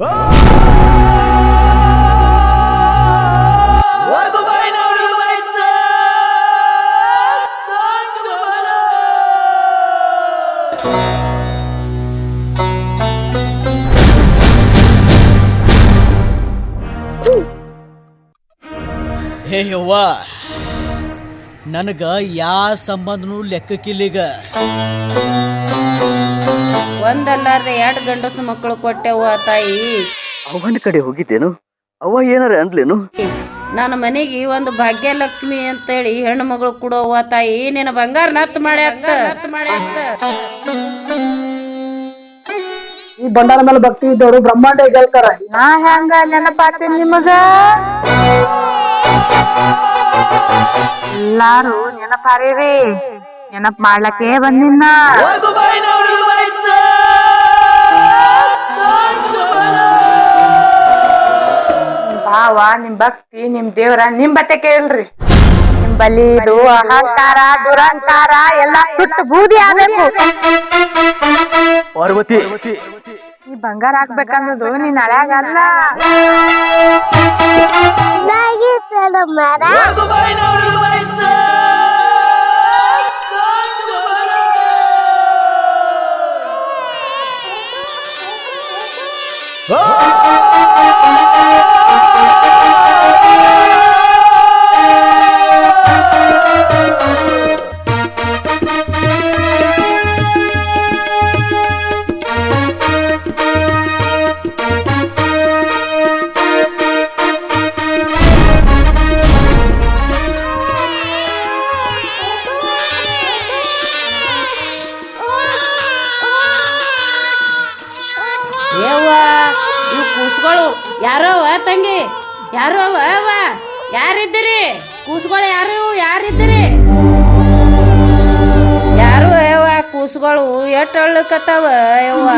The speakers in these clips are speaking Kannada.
ಹೇ ಯವ್ವ, ನನಗ ಯಾ ಸಂಬಂಧನೂ ಲೆಕ್ಕಕ್ಕಿಲ್ಲೀಗ. ಒಂದಲ್ಲಾರ್ದೆ 2 ಗಂಡಸು ಮಕ್ಕಳು ಕೊಟ್ಟೆವ್ವ ತಾಯಿ. ಅವನ ಕಡೆ ಹೋಗಿದ್ದೇನು? ಅವ್ವ ಏನಾರ ಅಂದ್ಲೇನು? ನನ್ನ ಮನೆಗೆ ಒಂದು ಭಾಗ್ಯಲಕ್ಷ್ಮಿ ಅಂತೇಳಿ ಹೆಣ್ಣು ಮಗಳು ಕೊಡೋವ್ವ ತಾಯಿ. ನಿನ್ನ ಬಂಗಾರ ನತ್ ಮಾಡಿ ಈ ಬಂಡಾರ ಮೇಲೆ ಭಕ್ತಿ ಇದ್ದವರು ಬ್ರಹ್ಮಾಂಡ ಗೆಲ್ತಾರ. ನಾ ಹೆಂಗ ನೆನಪಾತೀನಿ ನಿಮಗ? ಎಲ್ಲಾರು ನೆನಪಾರಿರಿ, ನೆನಪ್ ಮಾಡ್ಲಕ್ಕೆ ಬಂದಿನ. ಭಾವ, ನಿಮ್ ಭಕ್ತಿ, ನಿಮ್ ದೇವ್ರ ನಿಮ್ ಬಟ್ಟೆ ಕೇಳ್ರಿ. ನಿಮ್ ಬಲಿದು ಅಹಂಕಾರ ದುರಹಂಕಾರ ಎಲ್ಲ ಸುಟ್ಟು ಬೂದಿ ಆಗ್ಬೇಕು. ಪಾರ್ವತಿ, ಈ ಬಂಗಾರ ಹಾಕ್ಬೇಕನ್ನೋದು ನೀನ್ ಹಳ್ಯಾಗಲ್ಲ. ಇವು ಕೂಸುಗಳು ಯಾರೋ ತಂಗಿ, ಯಾರು ಅವ ಯಾರಿದ್ದೀರಿ? ಕೂಸುಗಳು ಯಾರಿದ್ದೀರಿ? ಯಾರು ಯವ್ವ ಕೂಸುಗಳು ಎಟ್ ಅಳ್ಳಕತ್ತಾವ ಯವ್ವ.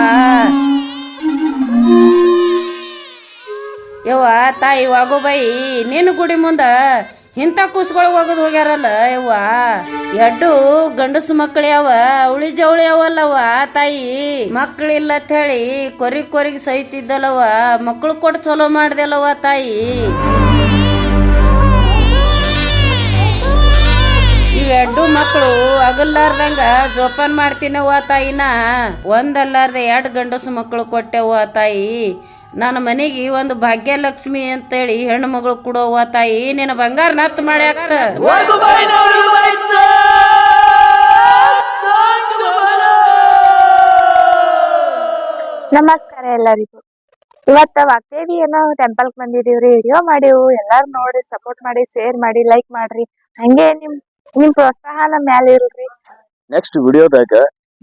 ಯವ್ವ ತಾಯಿ ವಾಗುಬಾಯಿ, ನಿನ್ನ ಗುಡಿ ಮುಂದ ಇಂಥ ಕೂಸುಗಳು ಒಗದು ಹೋಗ್ಯಾರಲ್ಲ ಯವ್ವ. 2 ಗಂಡಸು ಮಕ್ಕಳು ಯಾವ ಉಳಿ ಜವಳಿ ಅವಲ್ಲವ ತಾಯಿ. ಮಕ್ಕಳಿಲ್ಲ ಅಂತ ಹೇಳಿ ಕೊರಿಗ್ ಸಹಿತಿದ್ದಲ್ಲವ, ಮಕ್ಕಳು ಕೊಟ್ಟು ಚಲೋ ಮಾಡ್ದಲ್ಲವ ತಾಯಿ. ಇವೆರಡು ಮಕ್ಕಳು ಅಗಲ್ಲಾರ್ದಂಗ ಜೋಪಾನ ಮಾಡ್ತೀನವ್ವ ತಾಯಿನ. ಒಂದಲ್ಲಾರ್ದೆ 2 ಗಂಡಸು ಮಕ್ಕಳು ಕೊಟ್ಟೆವ್ವ ತಾಯಿ. ನನ್ನ ಮನೆಗೆ ಒಂದು ಭಾಗ್ಯಲಕ್ಷ್ಮಿ ಅಂತೇಳಿ ಹೆಣ್ಣು ಮಗಳು ಕೊಡೋವ್ವ ತಾಯಿ. ನಿನ್ನ ಬಂಗಾರ ನತ್ ಮಾಡಿ ಆಗ್ತ. ನಮಸ್ಕಾರ ಎಲ್ಲರಿಗೂ. ಇವತ್ತ ವಾಗ್ದೇವಿ ಏನೋ ಟೆಂಪಲ್ಗೆ ಬಂದಿದೀವ್ರಿ. ವಿಡಿಯೋ ಮಾಡಿವು, ಎಲ್ಲಾರು ನೋಡಿ ಸಪೋರ್ಟ್ ಮಾಡಿ, ಶೇರ್ ಮಾಡಿ, ಲೈಕ್ ಮಾಡ್ರಿ. ಹಂಗೆ ನಿಮ್ ಪ್ರೋತ್ಸಾಹ ನಮ್ಮ ಮ್ಯಾಲ ಇರ್ರಿ. ನೆಕ್ಸ್ಟ್ ವಿಡಿಯೋದಾಗ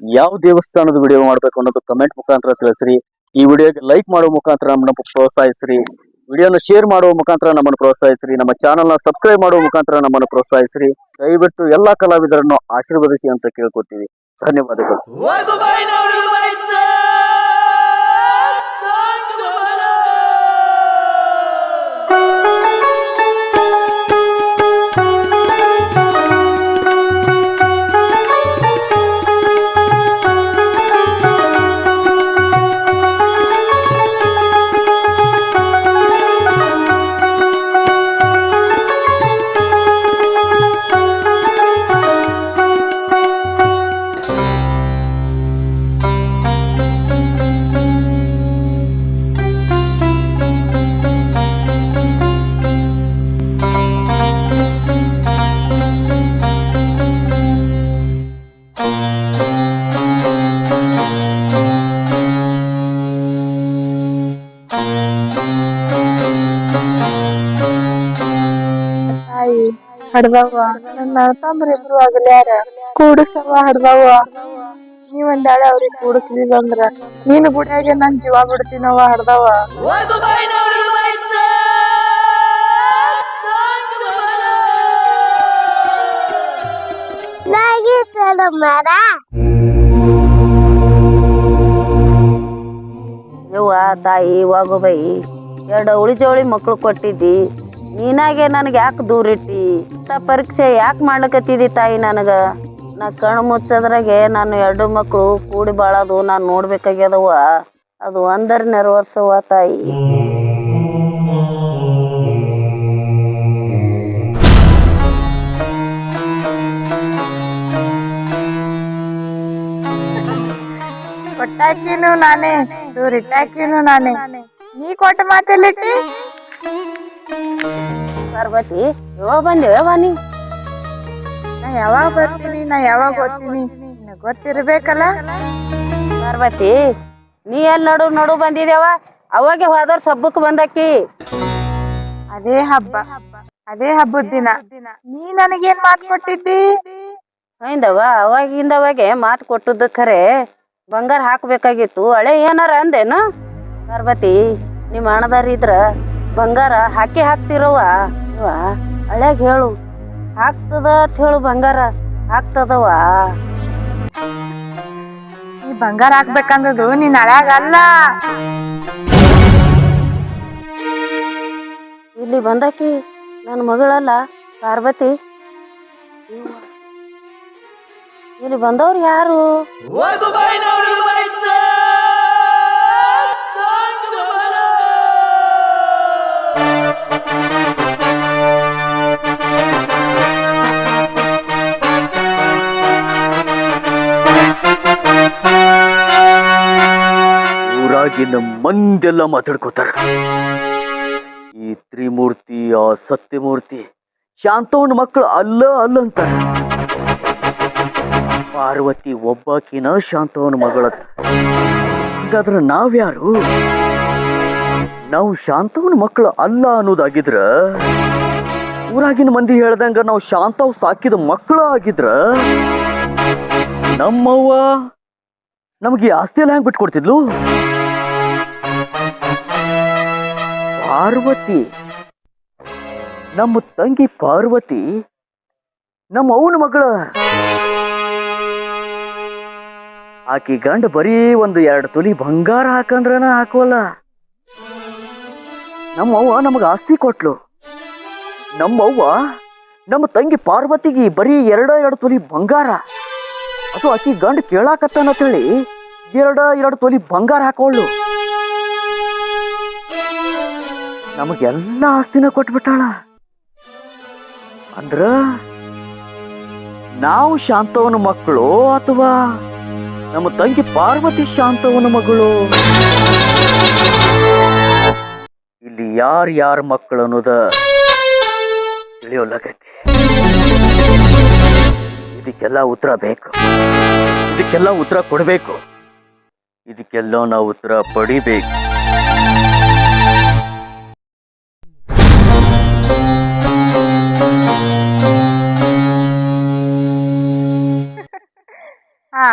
ಯಾವ ದೇವಸ್ಥಾನದ ವಿಡಿಯೋ ಮಾಡ್ಬೇಕು ಅನ್ನೋದು ಕಮೆಂಟ್ ಮುಖಾಂತರ ತಿಳಿಸ್ರಿ. ಈ ವಿಡಿಯೋಗೆ ಲೈಕ್ ಮಾಡುವ ಮುಖಾಂತರ ನಮ್ಮನ್ನು ಪ್ರೋತ್ಸಾಹಿಸ್ರಿ. ವಿಡಿಯೋನ ಶೇರ್ ಮಾಡುವ ಮುಖಾಂತರ ನಮ್ಮನ್ನು ಪ್ರೋತ್ಸಾಹಿಸ್ರಿ. ನಮ್ಮ ಚಾನಲ್ನ ಸಬ್ಸ್ಕ್ರೈಬ್ ಮಾಡುವ ಮುಖಾಂತರ ನಮ್ಮನ್ನು ಪ್ರೋತ್ಸಾಹಿಸ್ರಿ. ದಯವಿಟ್ಟು ಎಲ್ಲಾ ಕಲಾವಿದರನ್ನು ಆಶೀರ್ವದಿಸಿ ಅಂತ ಕೇಳ್ಕೊತೀವಿ. ಧನ್ಯವಾದಗಳು. ಹಡ್ದವ್ವ, ನನ್ನ ತಮ್ಮರಿಬ್ರು ಆಗಲ್ಯಾರ, ಕೂಡಸವ ಹಡ್ದವ್ವ. ನೀವೊಂದಾಳೆ ಅವ್ರಿಗೆ ಕೂಡಿಸ್ಲಿಲ್ಲ ಅಂದ್ರ ನೀನು ಗುಡಿಯಾಗೆ ನನ್ ಜೀವ ಬಿಡ್ತೀನವ್ವ ಹಡ್ದವ್ವ. ಯವ್ವ ತಾಯಿ ವಾಗುಬಾಯಿ, 2 ಉಳಿ ಜವಳಿ ಮಕ್ಳು ಕೊಟ್ಟಿದ್ದಿ. ನೀನಾಗೆ ನನಗೆ ಯಾಕೆ ದೂರ ಇಟ್ಟಿ? ಪರೀಕ್ಷೆ ಯಾಕೆ ಮಾಡ್ಲಕತ್ತಿದ್ದಿ ತಾಯಿ? ನನಗ ನಾ ಕಣ್ಣು ಮುಚ್ಚದ್ರಾಗೆ ನಾನು 2 ಮಕ್ಕಳು ಕೂಡಿ ಬಾಳೋದು ನಾನು ನೋಡ್ಬೇಕಾಗ್ಯದವ್ವ. ಅದು ಒಂದರ ನೆರವೇರ್ಸವ್ವ ತಾಯಿ. ಕೊಟ್ಟಾಕಿನು ನಾನೇ, ದೂರಿಟ್ಟಾಕಿನು ನಾನೇ. ನೀ ಕೊಟ್ಟ ಮಾತೆಲ್ಲಿಟ್ಟಿ? ಪಾರ್ವತಿ ಯಾವಾಗ ಬಂದೇವ ನೀ? ನಾ ಯಾವಾಗ ಬರ್ತೀನಿ, ನಾ ಯಾವಾಗ ಓದ್ತೀನಿ ನಿನಗ್ ಗೊತ್ತಿರ್ಬೇಕಲ್ಲ. ಪಾರ್ವತಿ ನೀ ಎಲ್ಲಿ ನಡು ಬಂದಿದ್ದೇವ? ಅವಾಗೆ ಹೋದವ್ರ ಸಬ್ಬಕ್ ಬಂದಾಕಿ. ಅದೇ ಹಬ್ಬದ ದಿನ ನೀ ನನಗೇನ್ ಮಾತು ಕೊಟ್ಟಿದ್ದಿ? ಹೈಂದವ ಅವಾಗಿಂದವಾಗೆ ಮಾತು ಕೊಟ್ಟದ್ದು ಖರೆ ಬಂಗಾರ ಹಾಕ್ಬೇಕಾಗಿತ್ತು. ಹಳೆ ಏನಾರ ಅಂದೇನು? ಪಾರ್ವತಿ ನಿಮ್ಮ ಹಣದಾರ ಇದ್ರ ಬಂಗಾರ ಹಾಕ್ತಿರವ. ಇವ ಹಳ್ಯಾಗ ಹೇಳು ಹಾಕ್ತದ ಅಂತ ಹೇಳು. ಬಂಗಾರ ಹಾಕ್ತದವ. ನೀ ಬಂಗಾರ ಹಾಕ್ಬೇಕಂದದು ನೀನ್ ಹಳ್ಯಾಗ ಅಲ್ಲ. ಇಲ್ಲಿ ಬಂದಾಕಿ ನನ್ನ ಮಗಳಲ್ಲ ಪಾರ್ವತಿ. ಇಲ್ಲಿ ಬಂದವ್ರು ಯಾರು? ಊರಾಗಿನ ಮಂದೆಲ್ಲ ಮಾತಾಡ್ಕೋತಾರ. ಈ ತ್ರಿಮೂರ್ತಿ ಆ ಸತ್ಯಮೂರ್ತಿ ಶಾಂತವನ ಮಕ್ಕಳು ಅಲ್ಲ ಅಂತ. ಪಾರ್ವತಿ ಒಬ್ಬಾಕಿನ ಶಾಂತವನ ಮಗಳತ್ತ. ಹಾಗಾದ್ರೆ ನಾವ್ಯಾರು? ನಾವು ಶಾಂತವನ ಮಕ್ಕಳು ಅಲ್ಲ ಅನ್ನೋದಾಗಿದ್ರ ಊರಾಗಿನ ಮಂದಿ ಹೇಳ್ದಂಗ ನಾವು ಶಾಂತವ್ ಸಾಕಿದ ಮಕ್ಕಳು ಆಗಿದ್ರ ನಮ್ಮವ್ವ ನಮ್ಗೆ ಆಸ್ತಿ ಎಲ್ಲ ಹೆಂಗ್ ಬಿಟ್ಕೊಡ್ತಿದ್ಲು? ಪಾರ್ವತಿ ನಮ್ಮ ತಂಗಿ ಪಾರ್ವತಿ ನಮ್ಮ ಅವನ ಮಗಳ. ಆಕಿ ಗಂಡ ಬರೀ 1-2 ತೊಲಿ ಬಂಗಾರ ಹಾಕಂದ್ರನ ಹಾಕೋಲ್ಲ. ನಮ್ಮವ್ವ ನಮಗ ಆಸ್ತಿ ಕೊಟ್ಲು. ನಮ್ಮವ್ವ ನಮ್ಮ ತಂಗಿ ಪಾರ್ವತಿಗೆ ಬರೀ 2 ತೊಲಿ ಬಂಗಾರ. ಅದು ಆಕಿ ಗಂಡ ಕೇಳಾಕತ್ತಾನ ಹೇಳಿ 2 ತೊಲಿ ಬಂಗಾರ ಹಾಕೊಳ್ಳು. ನಮಗೆಲ್ಲ ಆಸ್ತಿನ ಕೊಟ್ಬಿಟ್ಟಾಳ. ಅಂದ್ರ ನಾವು ಶಾಂತವನ ಮಕ್ಕಳು ಅಥವಾ ನಮ್ಮ ತಂಗಿ ಪಾರ್ವತಿ ಶಾಂತವನ ಮಗಳು? ಇಲ್ಲಿ ಯಾರ ಮಕ್ಕಳು ಅನ್ನೋದ ತಿಳಿಯೋಲಾಗೈತಿ. ಇದಕ್ಕೆಲ್ಲ ಉತ್ತರ ಬೇಕು. ಇದಕ್ಕೆಲ್ಲ ಉತ್ತರ ಕೊಡಬೇಕು. ಇದಕ್ಕೆಲ್ಲ ನಾವು ಉತ್ತರ ಪಡಿಬೇಕು. ಹಾ,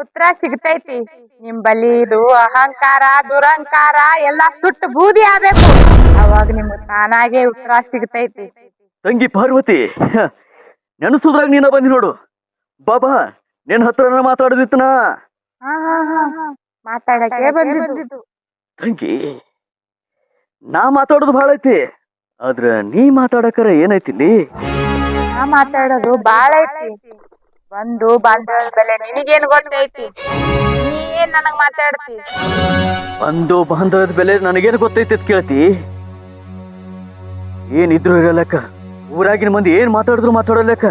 ಉತ್ತರ ಸಿಗ್ತೈತಿ. ನಿಮ್ ಬಲಿದು ಅಹಂಕಾರ ದುರಹಂಕಾರ ಎಲ್ಲಾ ಸುಟ್ಟು ಬೂದಿ ಆಗ್ಬೇಕು. ಅವಾಗ ನಿಮ್ಗೆ ತಾನಾಗೆ ಉತ್ತರ ಸಿಗ್ತೈತಿ. ತಂಗಿ ಪಾರ್ವತಿ, ನೆನಸುದ್ರಾಗ ನೀನ ಬಂದಿ ನೋಡು. ಬಾಬಾ ನಿನ್ನ ಹತ್ರ ಮಾತಾಡದಿತ್ತನ. ಮಾತಾಡಕ್ಕೆ ಬಂದಿದ್ದು. ತಂಗಿ, ನಾ ಮಾತಾಡೋದು ಭಾಳ ಐತಿ, ಆದ್ರ ನೀ ಮಾತಾಡಕರ ಏನೈತಿಲ್ಲಿ? ನಾ ಮಾತಾಡೋದು ಬಾಳ ಐತಿ. ಬಂದು ಬಾಂಧವ್ಯ ಬೆಲೆ ನಿನಗೇನು ಗೊತ್ತೈತಿ? ನೀ ಏನ್ ನನಗ್ ಮಾತಾಡ್ತಿ? ಬಂದು ಬಾಂಧವ್ಯದ ಬೆಲೆ ನನಗೇನು ಗೊತ್ತೈತಿ ಅಂತ ಕೇಳ್ತಿ? ಏನಿದ್ರು ಇರಲಕ್ಕ, ಊರಾಗಿನ ಮಂದಿ ಏನ್ ಮಾತಾಡಿದ್ರು ಮಾತಾಡಲಕ್ಕ.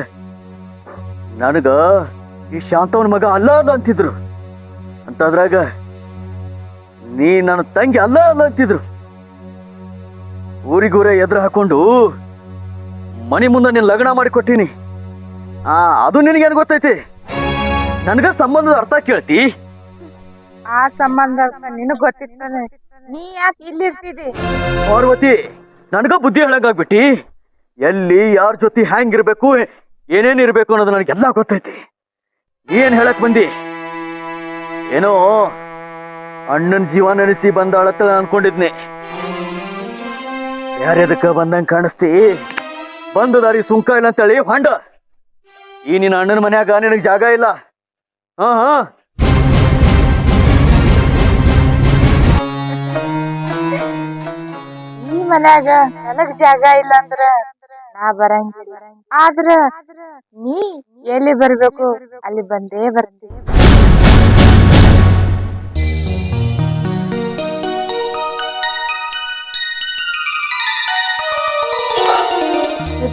ನನಗ ಈ ಶಾಂತವನ ಮಗ ಅಲ್ಲ ಅಂತಿದ್ರು. ಅಂತದ್ರಾಗ ನೀ ನನ್ನ ತಂಗಿ ಅಲ್ಲ ಅಂತಿದ್ರು. ಊರಿಗೂರ ಎದುರು ಹಾಕೊಂಡು ಮನಿ ಮುಂದೆ ನೀನ್ ಲಗ್ನ ಮಾಡಿಕೊಟ್ಟಿನಿ. ಅದು ನಿನಗೇನು ಗೊತ್ತೈತಿ? ನನಗ ಸಂಬಂಧದ ಅರ್ಥ ಕೇಳ್ತಿ? ಆ ಸಂಬಂಧ ನಿನಗ್ ಗೊತ್ತಿರ್ತಾನೆ, ನೀ ಯಾಕೆ ಇಲ್ಲಿರ್ತಿದಿ? ಪಾರ್ವತಿ, ನನಗ ಬುದ್ಧಿ ಹೇಳಂಗಾಗ್ಬಿಟ್ಟಿ. ಎಲ್ಲಿ ಯಾರ ಜೊತೆ ಹೆಂಗಿರ್ಬೇಕು, ಏನೇನಿರ್ಬೇಕು ಅನ್ನೋದು ನನಗೆಲ್ಲ ಗೊತ್ತೈತಿ. ಏನ್ ಹೇಳಕ್ ಬಂದಿ? ಏನೋ ಅಣ್ಣನ ಜೀವ ನೆನೆಸಿ ಬಂದಾಳತ್ತ ಅನ್ಕೊಂಡಿದ್ನಿ. ಯಾರ್ಯದಕ್ಕ ಬಂದಂಗ ಕಾಣಿಸ್ತಿ. ಬಂದು ದಾರಿ ಸುಂಕ ಇಲ್ಲ ಅಂತೇಳಿ ಹೊಂಡ. ಈ ನಿನ್ನ ಅಣ್ಣನ ಮನ್ಯಾಗ ನಿನಗ್ ಜಾಗ ಇಲ್ಲ. ಈ ಮನ್ಯಾಗ ನನಗ್ ಜಾಗ ಇಲ್ಲ ಅಂದ್ರ ನಾ ಬರಂಗಿಲ್ಲ. ಆದ್ರ ನೀ ಎಲ್ಲಿ ಬರ್ಬೇಕು ಅಲ್ಲಿ ಬಂದೇ ಬರ್ತಿ.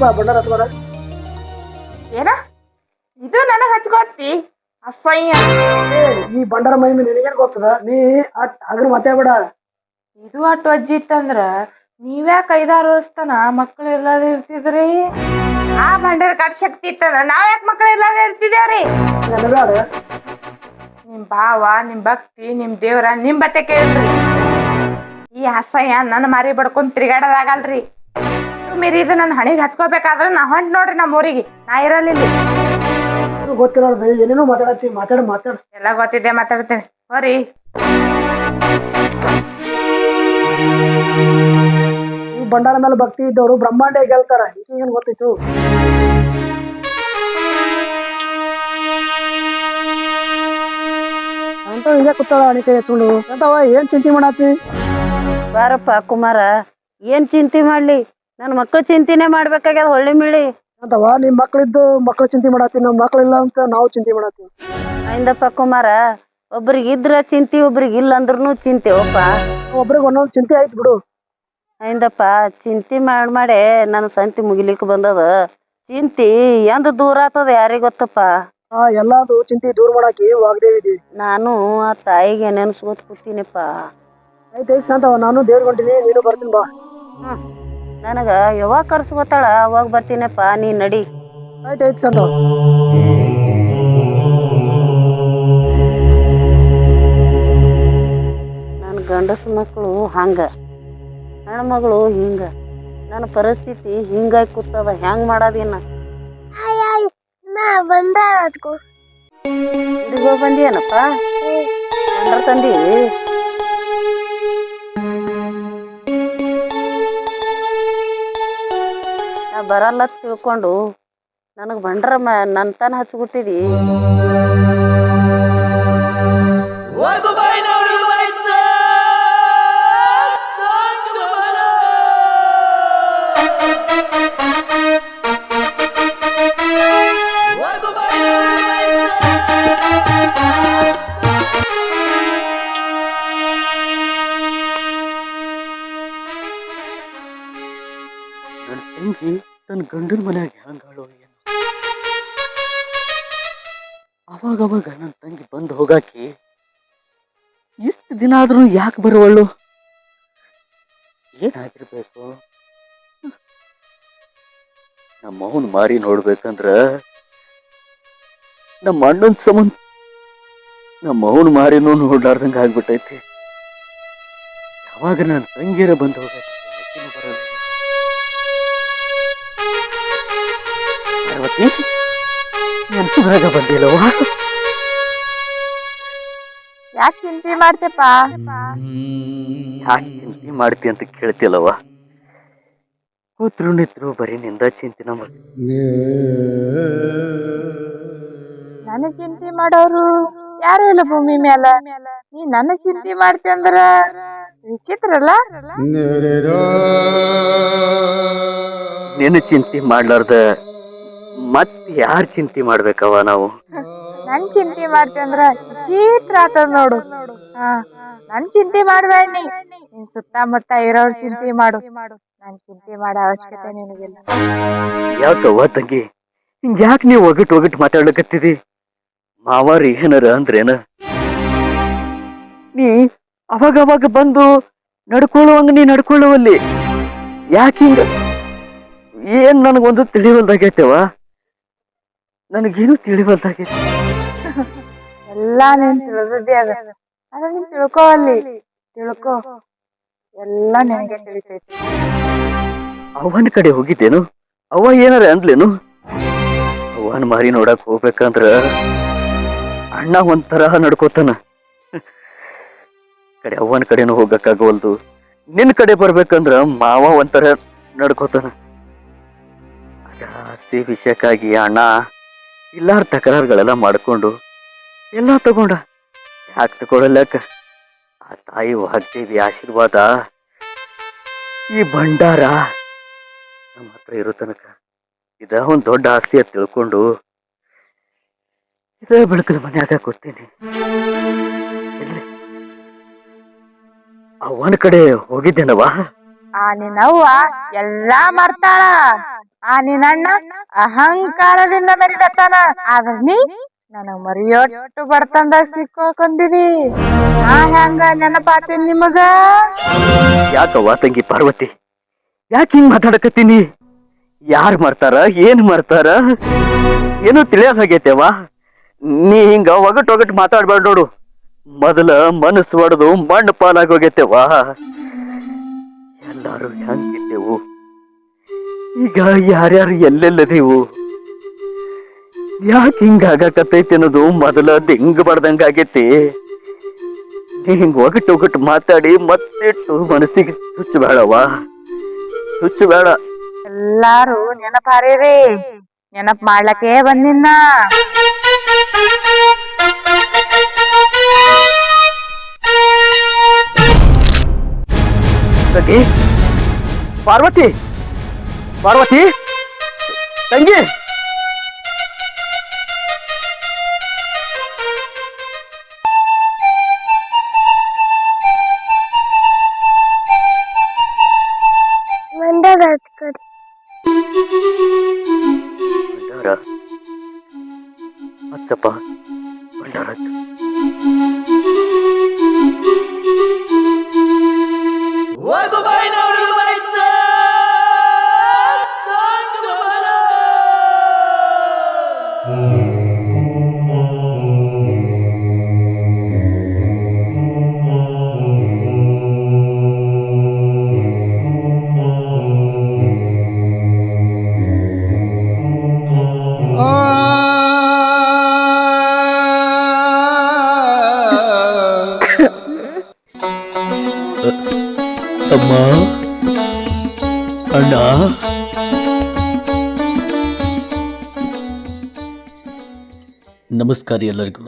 ತಗೋಪ ಬಂಡಾರ ಹಚ್ಕೋರ. ಏನ ಇದು ನನಗ್ ಹಚ್ಕೋತಿ ಅಸಹ್ಯ. ಈ ಬಂಡಾರ ಮಹಿಮೆ ನಿನಗೇನ್ ಗೊತ್ತದ? ನೀ ಅಟ್ ಅಗ್ರ ಮಾತಾಡ್ಬೇಡ. ಇದು ಅಟ್ಟು ಅಜ್ಜಿ ಇತ್ತಂದ್ರ ನೀವ್ಯಾಕ 5-6 ವರ್ಷ ತನ ಮಕ್ಳು ಇರ್ಲಾರ್ದ ಇರ್ತಿದ್ರಿ? ಆ ಭಂಡಾರ ಕಟ್ ಶಕ್ತಿ ಇತ್ತಂದ್ರ ನಾವ್ಯಾಕ ಮಕ್ಳು ಇರ್ಲಾರ್ದ ಇರ್ತಿದೇವ್ರಿ? ನೆನಬೇಡ. ನಿಮ್ ಭಾವ, ನಿಮ್ ಭಕ್ತಿ, ನಿಮ್ ದೇವ್ರ ನಿಮ್ ಬತ್ತೆ ಕೇಳ್ರಿ. ಈ ಅಸಹ್ಯ ನನ್ನ ಮಾರಿ ಬಡ್ಕೊಂಡ್ ತಿರ್ಗಾಡೋದಾಗಲ್ರಿ. ಮೀರಿ ಇದು ನನ್ನ ಹಣಿಗೆ ಹಚ್ಕೋಬೇಕಾದ್ರೆ ನಾ ಹೊಂಟ್ ನೋಡ್ರಿ ನಮ್ಮ ಊರಿಗೆ. ನಾ ಇರಲಿಲ್ಲ. ಗೊತ್ತಿಲ್ಲ ಏನೇನೋ ಮಾತಾಡತ್ತಿ. ಮಾತಾಡ ಎಲ್ಲ ಗೊತ್ತಿದ್ದೆ ಮಾತಾಡ್ತೇನೆ ಹೋರಿ. ಈ ಬಂಡಾರ ಮೇಲೆ ಭಕ್ತಿ ಇದ್ದವರು ಬ್ರಹ್ಮಾಂಡ ಗೆಲ್ತಾರ. ಈಗೇನ್ ಗೊತ್ತಿತ್ತು? ಅಂತ ಇದೇ ಕೂತಾಳ ಅಣಿಕೆ ಹಚ್ಕೊಂಡು. ಅಂತವ ಏನ್ ಚಿಂತೆ ಮಾಡತ್ತಿ? ಬಾರಪ್ಪ ಕುಮಾರ, ಏನ್ ಚಿಂತೆ ಮಾಡ್ಲಿ? ನನ್ನ ಮಕ್ಳು ಚಿಂತೆನೆ ಮಾಡ್ಬೇಕಾಗ್ಯದ ಹೊಳ್ಳಿ ಮಿಳಿ. ಅಂತವ ನಿಮ್ ಮಕ್ಳಿದ್ದು ಮಕ್ಳು ಚಿಂತೆ ಮಾಡತ್ತಿ, ನಮ್ ಮಕ್ಳಿಲ್ಲ ಅಂತ ನಾವು ಚಿಂತೆ ಮಾಡತ್ತಿ. ಐಂದಪ್ಪ ಕುಮಾರ, ಒಬ್ರಿಗೆ ಇದ್ರ ಚಿಂತೆ, ಒಬ್ರಿಗೆ ಇಲ್ಲ ಅಂದ್ರೂ ಚಿಂತೆ. ಒಪ್ಪ ಒಬ್ರಿಗೆ ಒಂದೊಂದ್ ಚಿಂತೆ ಆಯ್ತು ಬಿಡು. ಐಂದಪ್ಪ ಚಿಂತೆ ಮಾಡಿ ನನ್ನ ಸಂತಿ ಮುಗಿಲಿಕ್ಕೆ ಬಂದದ. ಚಿಂತೆ ಎಂದ ದೂರ ಆತದ ಯಾರಿಗ ಗೊತ್ತಪ್ಪ. ಎಲ್ಲಾದು ಚಿಂತೆ ದೂರ ಮಾಡಾಕಿ ವಾಗ್ದೇವಿದಿ. ನಾನು ಆ ತಾಯಿಗೆ ನೆನ್ಸ್ಕೊತ್ ಕೂತೀನಿಪ್ಪ. ಆಯ್ತಾಯ್ತು ಶಾಂತವ, ನಾನು ದೇವ್ರ ಹೊಂಟಿನಿ, ನೀನು ಬರ್ತೀನಿ ಬಾ. ನನಗ ಯಾವಾಗ ಕರ್ಸ್ಕೊತಾಳ ಅವಾಗ ಬರ್ತೀನಪ್ಪ, ನೀ ನಡಿ. ಆಯ್ತಾಯ್ತು ಶಾಂತವ. ನನ್ನ ಗಂಡಸ ಮಕ್ಕಳು ಹಂಗ, ಹೆಣ್ಮಗಳು ಹಿಂಗ, ನನ್ನ ಪರಿಸ್ಥಿತಿ ಹಿಂಗಾಗಿ ಕೂತದ. ಹೆಂಗ್ ಮಾಡೋದಿನ್ನ? ಹುಡುಗೋ ಬಂದಿಯೇನಪ್ಪ? ಬಂದ್ರ ತಂದಿ? ನಾ ಬರಲ್ಲ ತಿಳ್ಕೊಂಡು ನನಗೆ ಬಂಡ್ರ ನನ್ನ ತನ ಹಚ್ಬಿಟ್ಟಿದಿ. ನನ್ನ ತಂಗಿ ತನ್ನ ಗಂಡನ ಮನ್ಯಾಗ ಹೆಂಗಾಳು ಏನು? ಅವಾಗವಾಗ ನನ್ನ ತಂಗಿ ಬಂದು ಹೋಗಾಕಿ ಇಷ್ಟು ದಿನ ಆದ್ರೂ ಯಾಕೆ ಬರುವಳು? ಏನಾಗಿರ್ಬೇಕು? ನಮ್ಮ ಅವನ್ ಮಾರಿ ನೋಡ್ಬೇಕಂದ್ರ ನಮ್ಮ ಅಣ್ಣನ ಸಂಬಂಧ ನಮ್ಮ ಅವನ್ ಮಾರಿನೂ ನೋಡ್ಲಾರ್ದಂಗ ಆಗ್ಬಿಟ್ಟೈತಿ. ಯಾವಾಗ ನನ್ನ ತಂಗಿಯರ ಬಂದು ಹೋಗಾಕಿ ಬರಲ್ಲ. ನೆನ್ಸುದಾಗ ಬಂದಿಲ್ಲವ? ಯಾಕೆ ಚಿಂತೆ ಮಾಡ್ತೇಪ? ಯಾಕೆ ಚಿಂತೆ ಮಾಡ್ತಿ ಅಂತ ಕೇಳ್ತಿಲ್ಲವ? ಕೂತ್ರು ನಿತ್ರು ಬರೀ ನಿಂದ ಚಿಂತೆ ನಮ್ಮ. ನನ್ನ ಚಿಂತೆ ಮಾಡೋರು ಯಾರು ಇಲ್ಲ ಭೂಮಿ ಮ್ಯಾಲ. ನೀ ನನ್ನ ಚಿಂತೆ ಮಾಡ್ತಿ ಅಂದ್ರ ವಿಚಿತ್ರ ಅಲ್ಲ? ನಿನ್ನ ಚಿಂತೆ ಮಾಡ್ಲಾರ್ದ ಮತ್ ಯಾರ್ ಚಿಂತೆ ಮಾಡ್ಬೇಕವ ನಾವು? ನನ್ ಚಿಂತೆ ಮಾಡ್ತಿ ಅಂದ್ರ ವಿಚಿತ್ರ ಆತದ ನೋಡು. ನನ್ ಚಿಂತೆ ಮಾಡ್ಬೇಡ. ನಿನ್ ಸುತ್ತಮುತ್ತ ಇರೋರ್ ಚಿಂತೆ ಮಾಡು. ನನ್ ಚಿಂತೆ ಮಾಡೋ ಅವಶ್ಯಕತೆ ನಿನಗಿಲ್ಲ. ಯಾಕವ್ವ ತಂಗಿ ಯಾಕೆ ನೀವು ಒಗಟ್ ಮಾತಾಡ್ಲಕತ್ತಿದಿ? ಮಾವಾರಿ ಏನಾರ ಅಂದ್ರೇನ? ನೀ ಅವಾಗ ಬಂದು ನಡ್ಕೊಳ್ಳುವಂಗ ನೀ ನಡ್ಕೊಳ್ಳುವಲ್ಲಿ ಯಾಕೆ ಹಿಂಗ? ಏನ್ ನನಗೊಂದು ತಿಳಿವಲ್ದಾಗೈತೆವ? ನನಗೇನು ತಿಳಿವಲ್ದಾಗೈತೆ. ಎಲ್ಲಾ ನೀನ್ ತಿಳಿದೇ ಅದ. ಅದ ನೀನ್ ತಿಳ್ಕೋವಲ್ಲಿ. ತಿಳ್ಕೊ, ಎಲ್ಲಾ ನಿನಗೆ ತಿಳಿತೈತಿ. ಅವನ ಕಡೆ ಹೋಗಿದ್ದೇನು? ಅವ ಏನಾರ ಅಂದ್ಲೇನು? ಅವನ್ ಮಾರಿ ನೋಡಕ್ ಹೋಗ್ಬೇಕಂದ್ರ ಅಣ್ಣ ಒಂಥರ ನಡ್ಕೋತಾನ. ಕಡೆ ಅವನ ಕಡೆನೂ ಹೋಗಕ್ಕಾಗವಲ್ದು. ನಿನ್ ಕಡೆ ಬರ್ಬೇಕಂದ್ರ ಮಾವ ಒಂಥರ ನಡ್ಕೋತಾನ. ಆಸ್ತಿ ವಿಷಯಕ್ಕಾಗಿ ಅಣ್ಣ ಇಲ್ಲಾರ ತಕರಾರುಗಳೆಲ್ಲ ಮಾಡ್ಕೊಂಡು ಎಲ್ಲ ತಗೊಂಡ. ಯಾಕೆ ತಗೊಳ್ಳಲ್ಯಾಕ? ಆ ತಾಯಿ ವಾಗ್ದೇವಿ ಆಶೀರ್ವಾದ, ಈ ಭಂಡಾರ ನಮ್ಮ ಹತ್ರ ಇರೋ ತನಕ ಇದ ಒಂದ್ ದೊಡ್ಡ ಆಸ್ತಿ ಅಂತ ತಿಳ್ಕೊಂಡು ಇದೇ ಬೆಳಕದ ಮನ್ಯಾಗ ಕೂತೀನಿ. ಅವನ ಕಡೆ ಹೋಗಿದ್ದೇನವಾ? ನಿನ್ನವ್ವ ಎಲ್ಲಾ ಮಾಡ್ತಾಳ. ಆ ನಿನ್ನ ಅಹಂಕಾರದಿಂದ ಮೆರಿಲತ್ತಾನ ಆದ್ರ ನೀ ನನಗ್ ಮರಿಯೊಟ್ಟು ಬಡತನದಾಗ ಸಿಕ್ಕೊಂಡಿರಿ. ನಾ ಹೆಂಗ ನೆನಪಾತೀನಿ ನಿಮಗ? ಯಾಕವ್ವ ತಂಗಿ ಪಾರ್ವತಿ, ಯಾಕೆ ಹಿಂಗ್ ಮಾತಾಡಕತ್ತೀನಿ? ಯಾರು ಮಾಡ್ತಾರ, ಏನ್ ಮಾಡ್ತಾರ ಏನು ತಿಳಿಯೋದ್ ಹಾಗೈತೆವ. ನೀ ಹಿಂಗ ಒಗಟ್ ಮಾತಾಡ್ಬೇಡ ನೋಡು. ಮೊದಲ ಮನಸ್ಸು ಒಡೆದು ಮಣ್ಣು ಪಾಲಾಗೋಗೈತೆವ. ಎಲ್ಲಾರು ಹೆಂಗಿದ್ದೆವು, ಈಗ ಯಾರ್ಯಾರು ಎಲ್ಲೆಲ್ಲದೀವು, ಯಾಕೆ ಹಿಂಗ ಆಗಾಕತ್ತೈತಿ ಅನ್ನೋದು ಮೊದಲ ದಿಂಗ್ ಬಡ್ದಂಗ ಆಗೈತಿ. ನೀ ಹಿಂಗ ಒಗಟ್ಟು ಮಾತಾಡಿ ಮತ್ತಿಟ್ಟು ಮನಸ್ಸಿಗೆ ಹುಚ್ಚಬೇಡವ, ಹುಚ್ಚಬೇಡ. ಎಲ್ಲಾರು ನೆನಪಾರಿರಿ, ನೆನಪ್ ಮಾಡ್ಲಕ್ಕೆ ಬಂದಿನ್ನ. ತಂಗಿ ಪಾರ್ವತಿ, ಪಾರ್ವತಿ ತಂಗಿ, ಹಚ್ಚಪ್ಪ ಭಂಡಾರ ಹಚ್ಚು. ಅಮ್ಮ, ಅಣ್ಣ, ನಮಸ್ಕಾರ ಎಲ್ಲರಿಗೂ.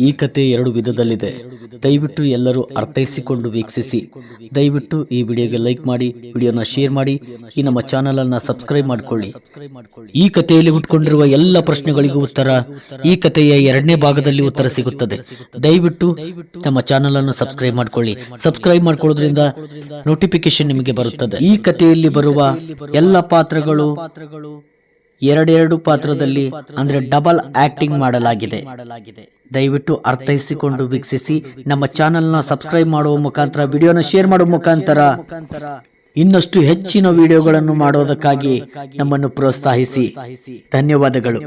ಈ ಕತೆ 2 ವಿಧದಲ್ಲಿದೆ. ದಯವಿಟ್ಟು ಎಲ್ಲರೂ ಅರ್ಥೈಸಿಕೊಂಡು ವೀಕ್ಷಿಸಿ. ದಯವಿಟ್ಟು ಈ ವಿಡಿಯೋಗೆ ಲೈಕ್ ಮಾಡಿ, ವಿಡಿಯೋನ ಶೇರ್ ಮಾಡಿ, ಈ ನಮ್ಮ ಚಾನಲ್ ಅನ್ನ ಸಬ್ಸ್ಕ್ರೈಬ್ ಮಾಡಿಕೊಳ್ಳಿ. ಈ ಕಥೆಯಲ್ಲಿ ಹುಟ್ಕೊಂಡಿರುವ ಎಲ್ಲ ಪ್ರಶ್ನೆಗಳಿಗೂ ಉತ್ತರ ಈ ಕಥೆಯ 2ನೇ ಭಾಗದಲ್ಲಿ ಉತ್ತರ ಸಿಗುತ್ತದೆ. ದಯವಿಟ್ಟು ನಮ್ಮ ಚಾನಲ್ ಅನ್ನು ಸಬ್ಸ್ಕ್ರೈಬ್ ಮಾಡಿಕೊಳ್ಳಿ. ಸಬ್ಸ್ಕ್ರೈಬ್ ಮಾಡ್ಕೊಳ್ಳೋದ್ರಿಂದ ನೋಟಿಫಿಕೇಶನ್ ನಿಮಗೆ ಬರುತ್ತದೆ. ಈ ಕಥೆಯಲ್ಲಿ ಬರುವ ಎಲ್ಲ ಪಾತ್ರಗಳು 2 ಪಾತ್ರದಲ್ಲಿ ಅಂದ್ರೆ ಡಬಲ್ ಆಕ್ಟಿಂಗ್ ಮಾಡಲಾಗಿದೆ. ದಯವಿಟ್ಟು ಅರ್ಥೈಸಿಕೊಂಡು ವೀಕ್ಷಿಸಿ. ನಮ್ಮ ಚಾನೆಲ್ ನ ಸಬ್ಸ್ಕ್ರೈಬ್ ಮಾಡುವ ಮುಖಾಂತರ, ವಿಡಿಯೋನ ಶೇರ್ ಮಾಡುವ ಮುಖಾಂತರ ಇನ್ನಷ್ಟು ಹೆಚ್ಚಿನ ವಿಡಿಯೋಗಳನ್ನು ಮಾಡೋದಕ್ಕಾಗಿ ನಮ್ಮನ್ನು ಪ್ರೋತ್ಸಾಹಿಸಿ. ಧನ್ಯವಾದಗಳು.